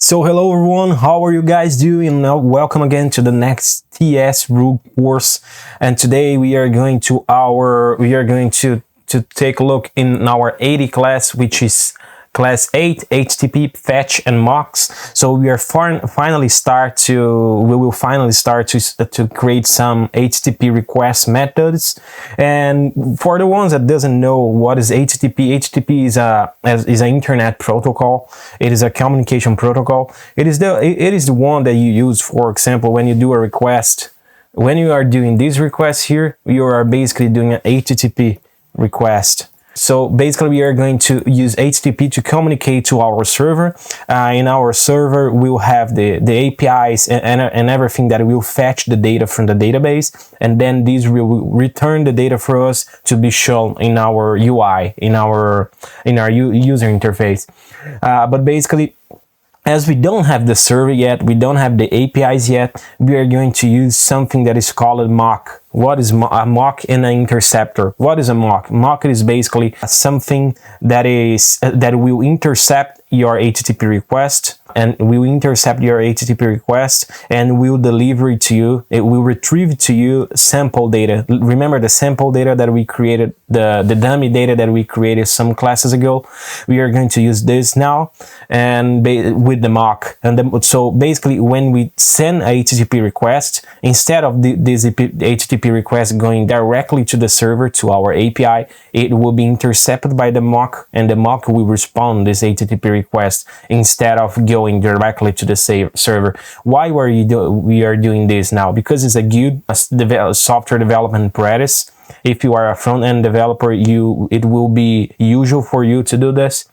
So hello everyone, how are you guys doing? Now welcome again to the NextTS rule course, and today we are going to take a look in our 80 class, which is class 8 HTTP fetch and mocks. So we will finally start to create some HTTP request methods. And for the ones that doesn't know what is HTTP is an internet protocol. It is a communication protocol. It is the one that you use, for example, when you do a request. When you are doing this request here, you are basically doing an HTTP request. So basically we are going to use HTTP to communicate to our server. In our server we'll have the APIs and everything that will fetch the data from the database, and then these will return the data for us to be shown in our UI, in our user interface. But basically, as we don't have the server yet, we don't have the APIs yet, we are going to use something that is called a mock. What is a mock and an interceptor? What is a mock? Mock is basically something that will intercept your HTTP request, and will intercept your HTTP request and will deliver it to you. It will retrieve to you sample data. Remember the sample data that we created, the dummy data that we created some classes ago. We are going to use this now and with the mock. And so basically when we send a HTTP request, instead of this HTTP request going directly to the server, to our API, it will be intercepted by the mock, and the mock will respond this HTTP request instead of going directly to the server. Why we are doing this now? Because it's a good software development practice. If you are a front-end developer, it will be usual for you to do this.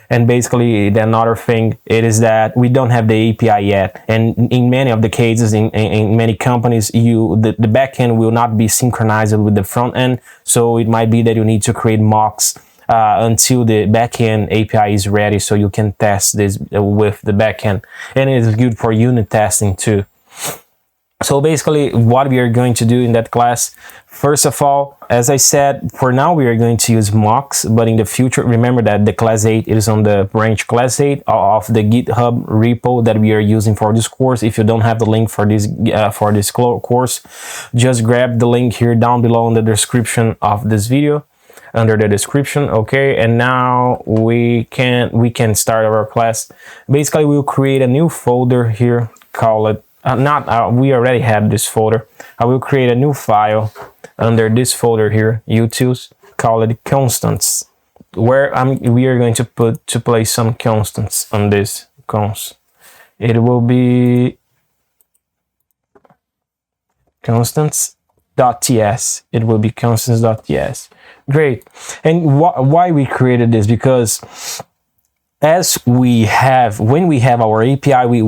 And basically the another thing, it is that we don't have the API yet, and in many of the cases, in many companies, the backend will not be synchronized with the front end. So it might be that you need to create mocks until the backend API is ready, so you can test this with the backend, and it is good for unit testing too. So basically what we are going to do in that class, first of all, as I said, for now we are going to use mocks, but in the future, remember that the class 8 is on the branch class 8 of the GitHub repo that we are using for this course. If you don't have the link for this course, just grab the link here down below in the description of this video, under the description. Okay, and now we can start our class. Basically we'll create a new folder here, call it we already have this folder. I will create a new file under this folder here, utils, call it constants, where we are going to place some constants on this cons. It will be constants.ts. It will be constants.ts. Great. And why we created this? Because when we have our API, we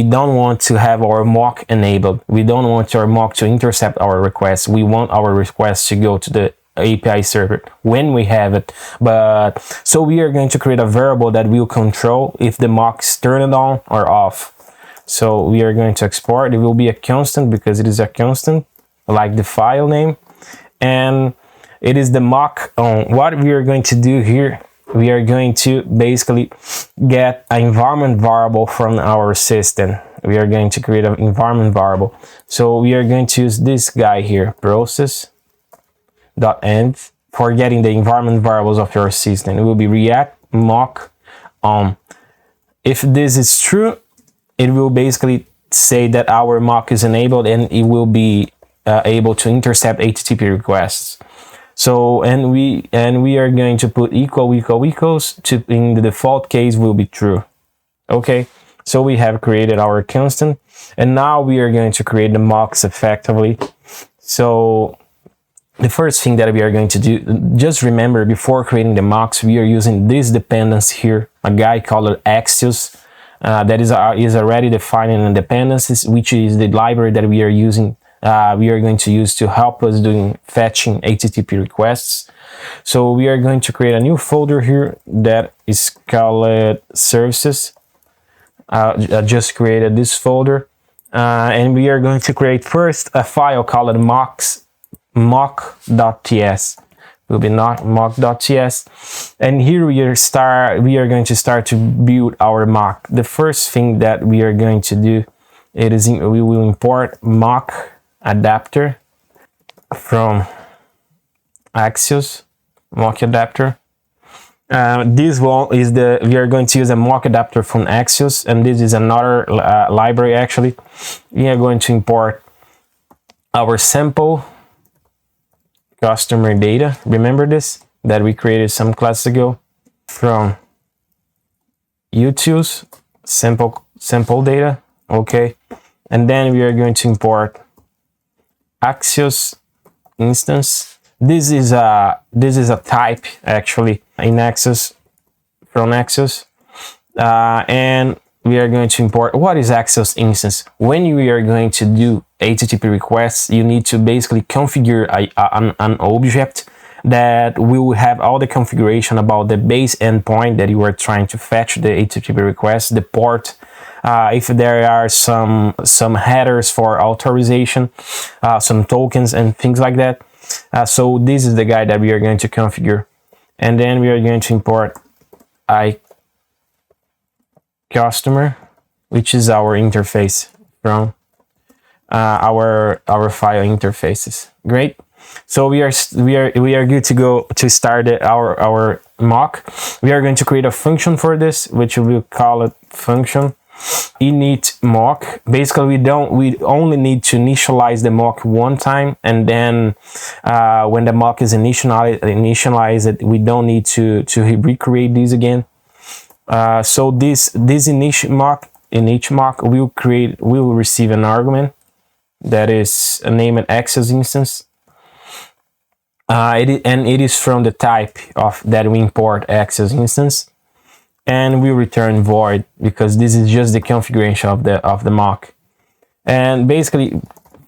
don't want to have our mock enabled. We don't want our mock to intercept our requests. We want our requests to go to the API server when we have it. But so we are going to create a variable that will control if the mock is turned on or off. So we are going to export. It will be a constant because it is a constant, like the file name, and it is the mock on. What we are going to do here, we are going to basically get an environment variable from our system. We are going to create an environment variable. So we are going to use this guy here, process.env, for getting the environment variables of your system. It will be react mock on. If this is true, it will basically say that our mock is enabled, and it will be able to intercept HTTP requests. So and we are going to put equals to, in the default case, will be true. Okay, so we have created our constant, and now we are going to create the mocks effectively. So the first thing that we are going to do, just remember, before creating the mocks, we are using this dependency here, a guy called Axios, that is already defining in dependencies, which is the library that we are using. We are going to use to help us doing fetching HTTP requests. So we are going to create a new folder here that is called services. I just created this folder, and we are going to create first a file called mock.ts. will be not mock.ts. And here we are going to start to build our mock. The first thing that we are going to do, we will import mock adapter from Axios, mock adapter. This one is we are going to use a mock adapter from Axios, and this is another library actually. We are going to import our sample customer data. Remember this that we created some classes ago from utils sample data. Okay, and then we are going to import Axios instance. This is a type actually in Axios, from Axios, and we are going to import what is Axios instance. When we are going to do HTTP requests, you need to basically configure an object that will have all the configuration about the base endpoint that you are trying to fetch the HTTP request, the port, if there are some headers for authorization, some tokens and things like that. So this is the guy that we are going to configure, and then we are going to import customer, which is our interface from our file interfaces. Great. So we are good to go to start our mock. We are going to create a function for this, which we will call it function init mock. Basically, we only need to initialize the mock one time, and then when the mock is initialized, we don't need to recreate these again. So this init mock will receive an argument that is named AccessInstance. It is from the type of that we import AccessInstance, and we return void because this is just the configuration of the mock. And basically,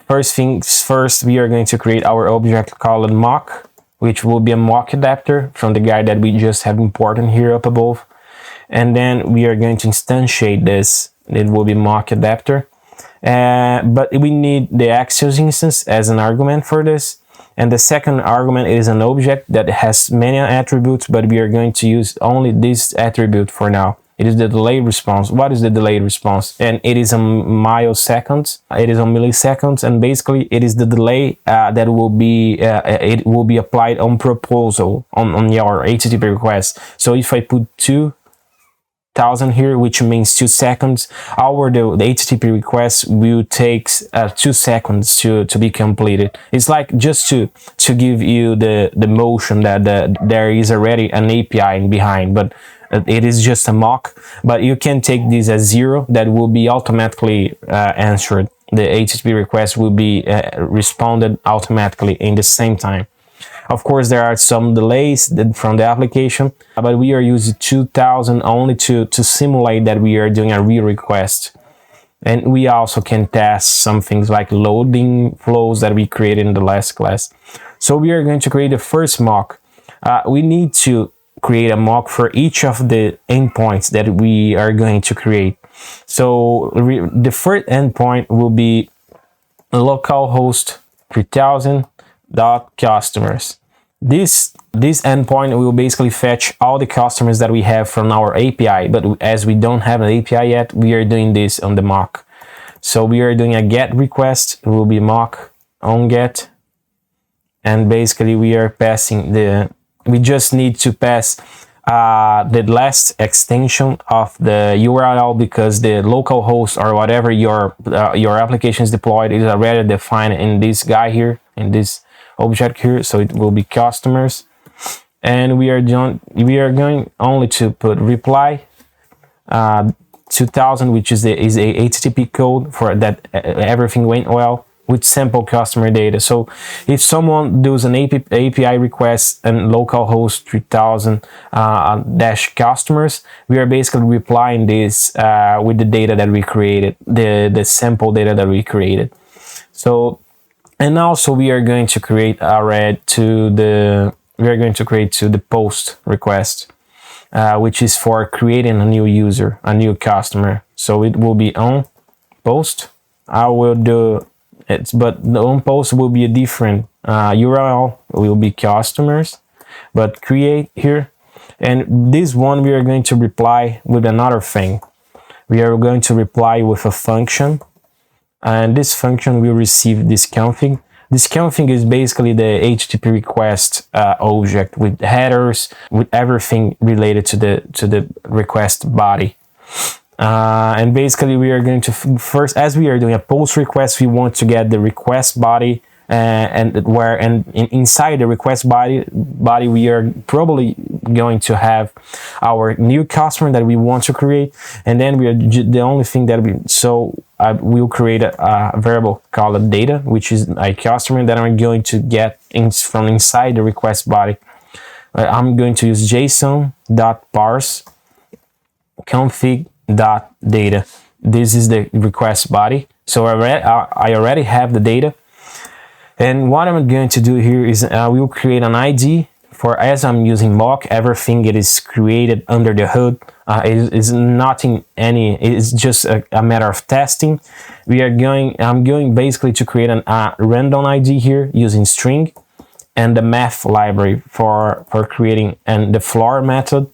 first things first, we are going to create our object called mock, which will be a mock adapter from the guy that we just have imported here up above. And then we are going to instantiate this. It will be mock adapter, but we need the Axios instance as an argument for this. And the second argument is an object that has many attributes, but we are going to use only this attribute for now. It is the delayed response. What is the delayed response? And it is on milliseconds. It is on milliseconds, and basically it is the delay that will be it will be applied on proposal on your HTTP request. So if I put 2,000 here, which means 2 seconds, the HTTP request will take 2 seconds to be completed. It's like just to give you the motion that there is already an API behind, but it is just a mock. But you can take this as 0, that will be automatically answered. The HTTP request will be responded automatically in the same time. Of course, there are some delays from the application, but we are using 2,000 only to simulate that we are doing a real request. And we also can test some things like loading flows that we created in the last class. So we are going to create the first mock. We need to create a mock for each of the endpoints that we are going to create. So the first endpoint will be localhost 3000.customers. This endpoint will basically fetch all the customers that we have from our API, but as we don't have an API yet, we are doing this on the mock. So we are doing a get request. It will be mock on get, and basically we are passing we just need to pass the last extension of the URL, because the local host or whatever your application is deployed is already defined in this guy here, in this object here. So it will be customers, and we are going only to put reply 2000, which is a HTTP code for that everything went well, with sample customer data. So if someone does an API request and localhost 3000 dash customers, we are basically replying this with the data that we created, the sample data that we created. So, and also we are going to create to the post request, which is for creating a new user, a new customer. So it will be on post. I will do it, but the on post will be a different URL. Will be customers, but create here. And this one we are going to reply with another thing. We are going to reply with a function, and this function will receive this config. This config is basically the HTTP request object with headers, with everything related to the request body. And basically we are going to first, as we are doing a post request, we want to get the request body, and inside the request body we are probably going to have our new customer that we want to create, and then we are the only thing that we'll create a variable called data, which is a customer that I'm going to get from inside the request body. I'm going to use json.parse config.data. This is the request body, so I already have the data. And what I'm going to do here is we'll create an ID for, as I'm using mock, everything it is created under the hood. It's nothing it's just a matter of testing. I'm going basically to create a random ID here using string and the math library for creating, and the floor method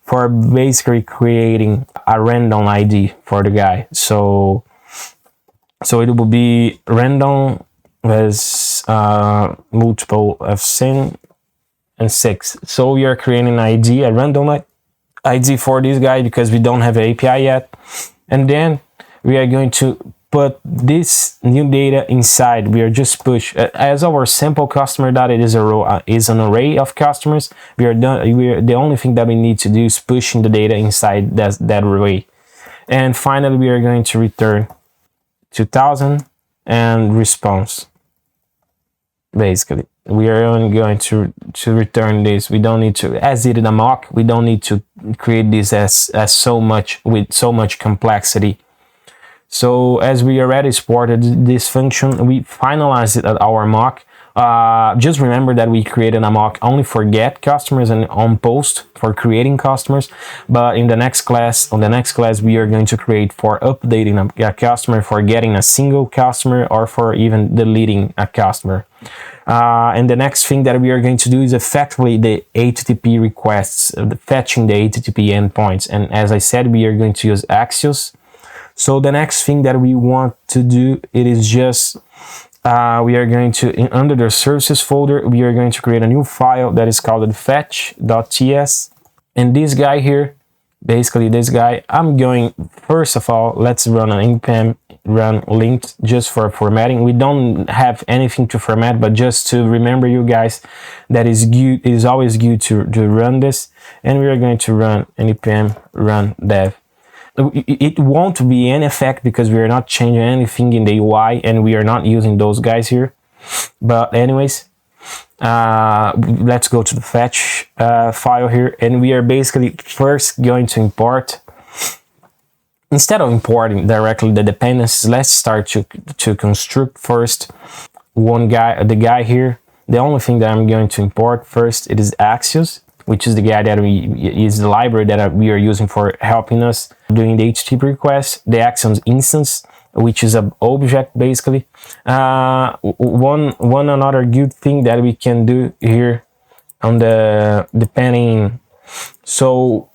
for basically creating a random ID for the guy. So it will be random with multiple of 10 and 6. So we are creating an ID, a random ID for this guy, because we don't have an API yet. And then we are going to put this new data inside. We are just push as our sample customer data is an array of customers. The only thing that we need to do is pushing the data inside that array. And finally we are going to return 2000 and response. Basically we are only going to return this. We don't need to, as it in a mock, we don't need to create this as so much complexity. So as we already exported this function, we finalized it at our mock. Just remember that we created a mock only for get customers and on post for creating customers. But in the next class, we are going to create for updating a customer, for getting a single customer, or for even deleting a customer. And the next thing that we are going to do is effectively the HTTP requests, fetching the HTTP endpoints. And as I said, we are going to use Axios. So the next thing that we want to do, it is just we are going to, under the services folder, we are going to create a new file that is called fetch.ts. And this guy here, basically this guy, I'm going, first of all, let's run an npm run linked just for formatting. We don't have anything to format, but just to remember you guys that is good, it is always good to run this. And we are going to run npm run dev. It won't be any effect because we are not changing anything in the UI and we are not using those guys here. But anyways, let's go to the fetch file here, and we are basically first going to import. Instead of importing directly the dependencies, let's start to construct first the guy here. The only thing that I'm going to import first, it is Axios, which is the guy that is the library that we are using for helping us doing the HTTP request. The AccessInstance, which is an object basically. One another good thing that we can do here on the depending, so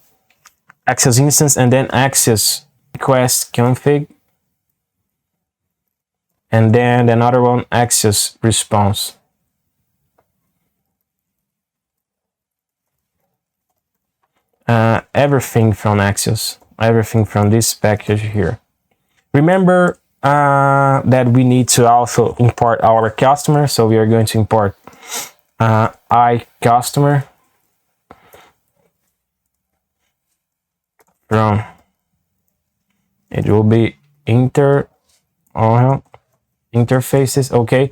AccessInstance and then access request config, and then another one access response. Everything from Axios, everything from this package here. Remember that we need to also import our customer, so we are going to import iCustomer from, it will be interfaces, okay.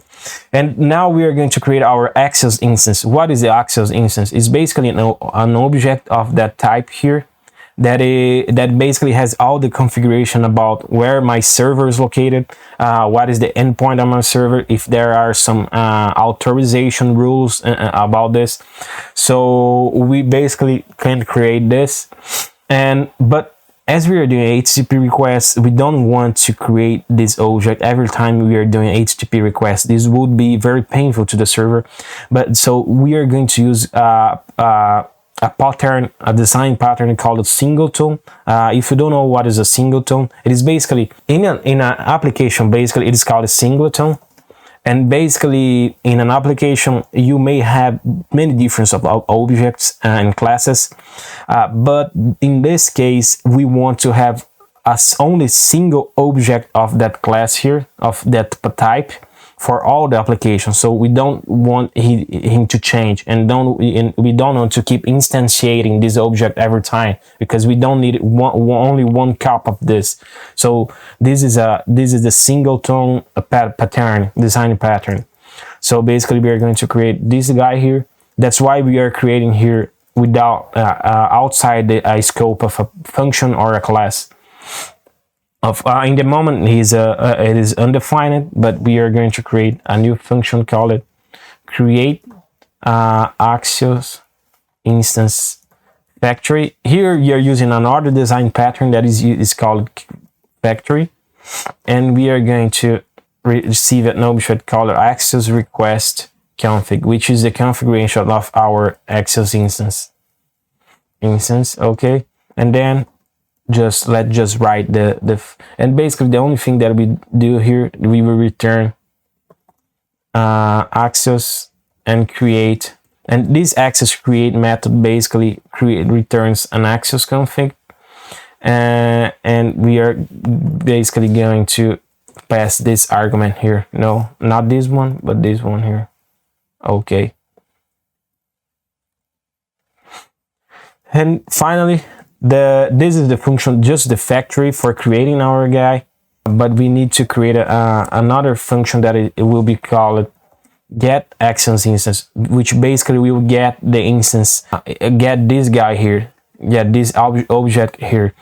And now we are going to create our Axios instance. What is the Axios instance? It's basically an object of that type here that basically has all the configuration about where my server is located, what is the endpoint on my server, if there are some authorization rules about this. So we basically can create this, but as we are doing HTTP requests, we don't want to create this object every time we are doing HTTP requests. This would be very painful to the server. But so we are going to use a pattern, a design pattern called a singleton. If you don't know what is a singleton, it is basically in an application. Basically, it is called a singleton. And basically, in an application, you may have many different objects and classes, but in this case, we want to have only single object of that class here, of that type, for all the applications. So we don't want him to change, and we don't want to keep instantiating this object every time, because we don't need only one copy of this. So this is the singleton pattern, design pattern. So basically, we are going to create this guy here. That's why we are creating here without outside the scope of a function or a class. In the moment, it is undefined, but we are going to create a new function called create Axios instance factory. Here we are using another design pattern that is called factory, and we are going to receive an object called Axios request config, which is the configuration of our Axios instance. Okay, and then let's just write and basically the only thing that we do here, we will return Axios and create, and this Axios create method basically returns an Axios config, and we are basically going to pass this argument here. No, not this one, but this one here. Okay, and finally, this is the function, just the factory for creating our guy, but we need to create another function that it will be called get AccessInstance, which basically will get the instance, get this guy here, get this object here,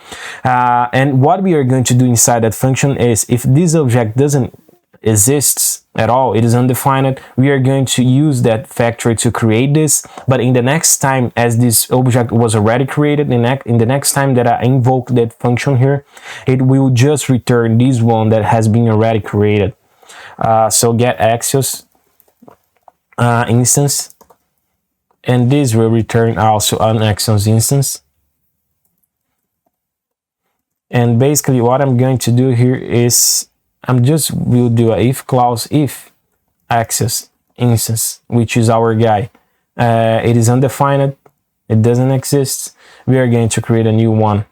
and what we are going to do inside that function is, if this object doesn't exist at all, it is undefined, we are going to use that factory to create this. But in the next time, as this object was already created, in the next time that I invoke that function here, it will just return this one that has been already created. So get Axios instance, and this will return also an Axios instance. And basically what I'm going to do here is we'll do a if clause if Axios instance, which is our guy, it is undefined, it doesn't exist, we are going to create a new one.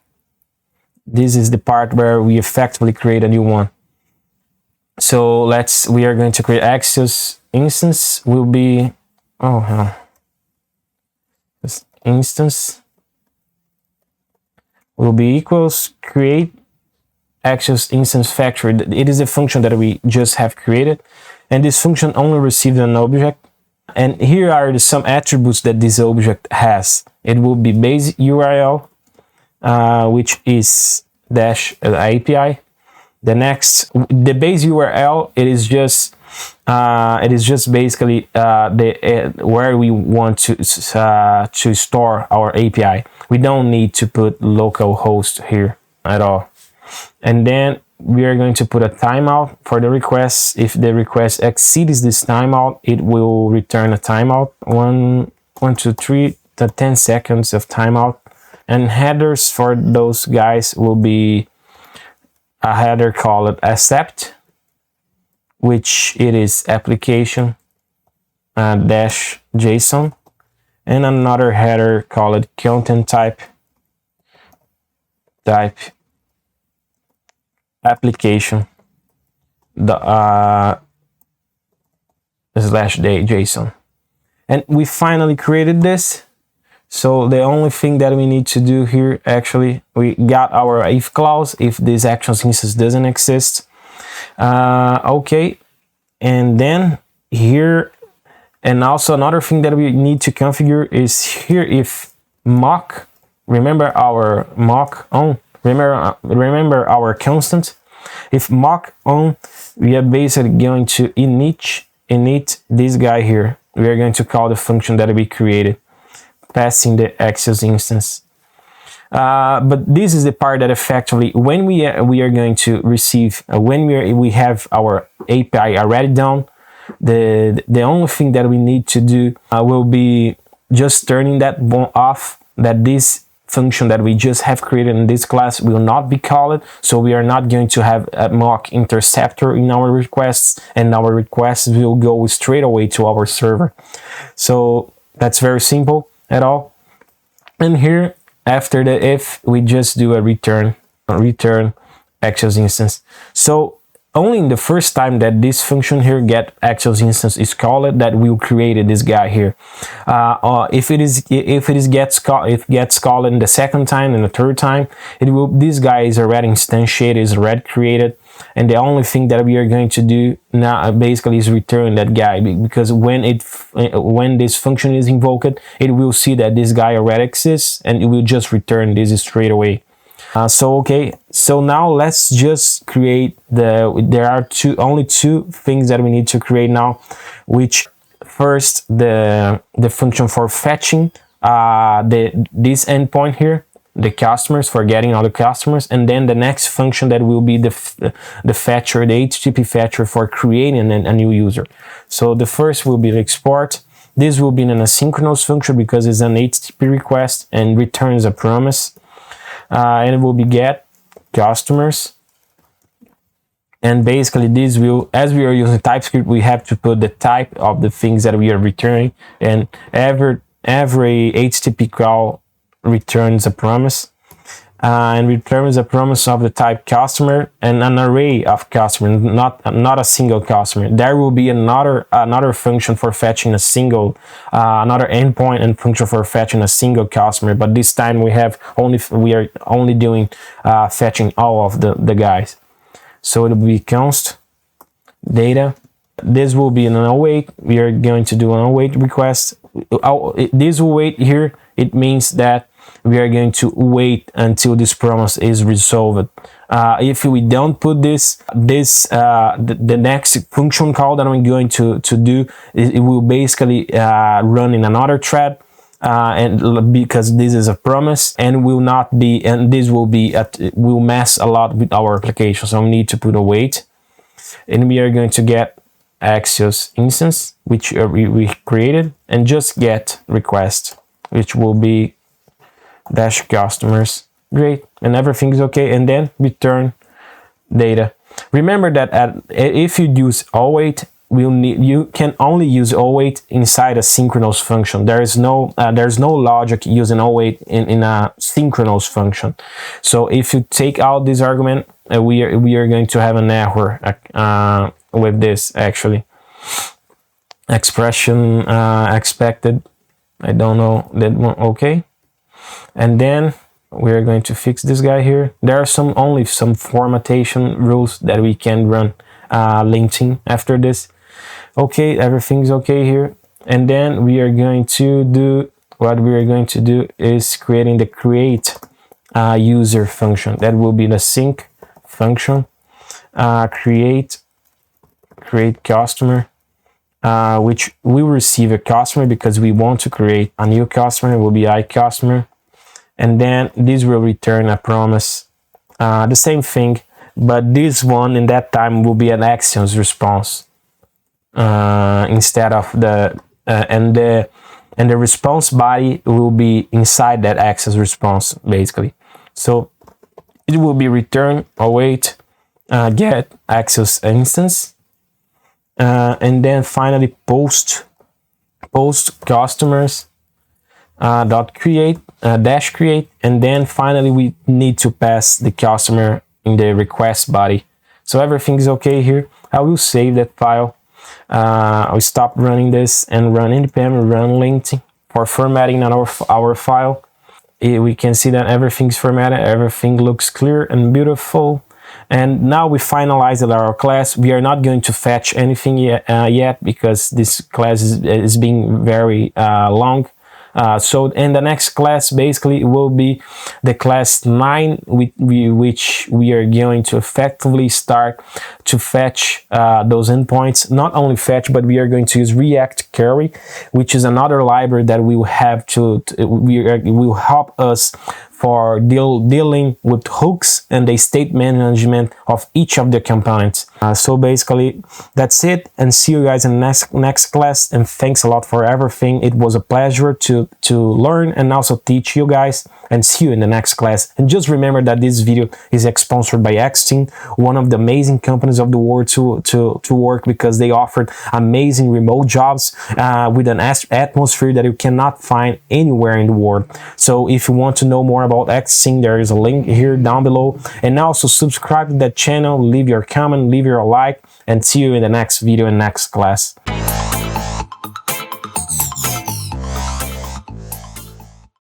This is the part where we effectively create a new one. So we are going to create Axios instance will be, this instance will be equals create Axios instance factory. It is a function that we just have created, and this function only receives an object, and here are some attributes that this object has. It will be base URL, which is dash API. The base URL, it is just basically where we want to store our API. We don't need to put localhost here at all. And then we are going to put a timeout for the request. If the request exceeds this timeout, it will return a timeout, 1, 2, 3, 10 seconds of timeout. And headers for those guys will be a header called accept, which it is application dash JSON, and another header called content type application slash JSON. And we finally created this. So the only thing that we need to do here, actually, we got our if clause if this Axios instance doesn't exist. Okay, and then here, and also another thing that we need to configure is here if mock, remember our mock on, remember our constant. If mock on, we are basically going to init this guy here. We are going to call the function that we created, passing the Axios instance. But this is the part that effectively, when we are going to receive, when we have our API already done, the only thing that we need to do will be just turning that off, that this function that we just have created in this class will not be called. So we are not going to have a mock interceptor in our requests, and our requests will go straight away to our server. So that's very simple at all. And here, after the if, we just do a return AccessInstance. So only in the first time that this function here, get AccessInstance, is called, that will create this guy here. If it gets called in the second time and the third time, this guy is already instantiated, is already created, and the only thing that we are going to do now basically is return that guy, because when this function is invoked, it will see that this guy already exists, and it will just return this straight away. So now let's just create there are only two things that we need to create now, which first the function for fetching this endpoint here, the customers, for getting all the customers, and then the next function that will be the fetcher, the HTTP fetcher, for creating a new user. So the first will be the export. This will be an asynchronous function because it's an HTTP request and returns a promise. And it will be get customers, and basically this will, as we are using TypeScript, we have to put the type of the things that we are returning, and every HTTP call returns a promise, and returns a promise of the type customer and an array of customers, not a single customer. There will be another function for fetching a single, another endpoint and function for fetching a single customer, but this time we are only doing fetching all of the guys. So it will be const data. This will be an await. We are going to do an await request. This await here, it means that we are going to wait until this promise is resolved. If we don't put the next function call that I'm going to do, it will basically run in another thread, and because this is a promise, and will not be, and this will mess a lot with our application. So we need to put a wait, and we are going to get AccessInstance, which we created, and just get request, which will be dash customers. Great, and everything is okay, and then return data. Remember that if you use await, you can only use await inside a synchronous function. There's no logic using await in a synchronous function. So if you take out this argument, we are going to have an error with this, actually. Expression expected, I don't know that one. Okay. And then we are going to fix this guy here. There are only some formattation rules that we can run linting after this. Okay, everything's okay here. And then we are going to do, what we are going to do is creating the create user function. That will be the sync function. Create customer, which will receive a customer because we want to create a new customer. It will be iCustomer. And then this will return a promise, the same thing, but this one in that time will be an Axios response instead of and the response body will be inside that Axios response, basically. So it will be return await get AccessInstance, and then finally post customers dot create dash create, and then finally we need to pass the customer in the request body. So everything is okay here. I will save that file. I'll stop running this and run npm run linting for formatting our file. We can see that everything's formatted, everything looks clear and beautiful. And now we finalized our class. We are not going to fetch anything yet because this class is being very long. So in the next class, basically, will be the class 9, which we are going to effectively start to fetch those endpoints. Not only fetch, but we are going to use React Query, which is another library that we will have will help us for dealing with hooks and the state management of each of the components. So basically that's it, and see you guys in the next class, and thanks a lot for everything. It was a pleasure to learn and also teach you guys, and see you in the next class. And just remember that this video is sponsored by Xteam, one of the amazing companies of the world to work, because they offered amazing remote jobs with an atmosphere that you cannot find anywhere in the world. So if you want to know more about Xteam, there is a link here down below, and also subscribe to that channel, leave your comment, leave your like, and see you in the next video and next class.